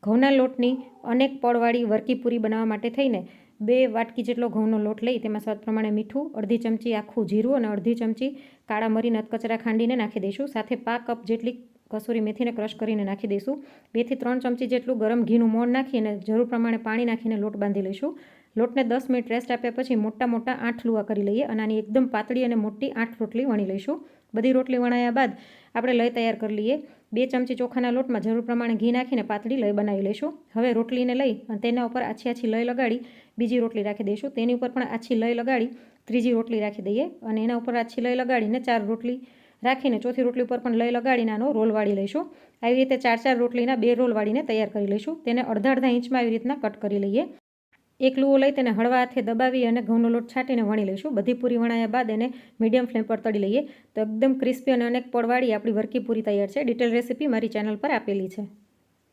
ઘઉંના લોટની અનેક પળવાળી વરકી પૂરી બનાવવા માટે થઈને 2 વાટકી જેટલો ઘઉંનો લોટ લઈ તેમાં સ્વાદ પ્રમાણે મીઠું, અડધી ચમચી આખું જીરું અને અડધી ચમચી કાળા મરી નટકચરા ખાંડીને નાખી દઈશું. સાથે 5 કપ જેટલી કસૂરી મેથીને ક્રશ કરીને નાખી દઈશું. 2 થી 3 ચમચી જેટલું ગરમ ઘીનું મોણ નાખીને જરૂર પ્રમાણે પાણી નાખીને લોટ બાંધી લઈશું. લોટને 10 મિનિટ રેસ્ટ આપ્યા પછી મોટા 8 લુવા કરી લઈએ અને આની એકદમ પાતળી અને મોટી 8 રોટલી વણી લઈશું. બધી રોટલી વણાયા બાદ આપણે લય તૈયાર કરી લઈએ. 2 ચમચી ચોખાના લોટમાં જરૂર પ્રમાણે ઘી નાખીને પાતળી લય બનાવી લઈશું. હવે રોટલીને લઈ અને તેના ઉપર આછી લય લગાડી બીજી રોટલી રાખી દઈશું. તેની ઉપર પણ આછી લય લગાડી ત્રીજી રોટલી રાખી દઈએ અને એના ઉપર આછી લય લગાડીને 4 રોટલી રાખીને ચોથી રોટલી ઉપર પણ લય લગાડીને આનો રોલ વાળી લઈશું. આવી રીતે 4 રોટલીના 2 રોલ વાળીને તૈયાર કરી લઈશું. તેને અડધા ઇંચમાં આવી રીતના કટ કરી લઈએ. એક લુઓ લઈ તેને હળવા હાથે દબાવી અને ઘઉંનો લોટ છાંટીને વણી લઈશું. બધી પૂરી વણાયા બાદ એને મીડિયમ ફ્લેમ પર તળી લઈએ તો એકદમ ક્રિસ્પી અને અનેક પળવાળી આપણી વરકી પૂરી તૈયાર છે. ડિટેલ રેસીપી મારી ચેનલ પર આપેલી છે.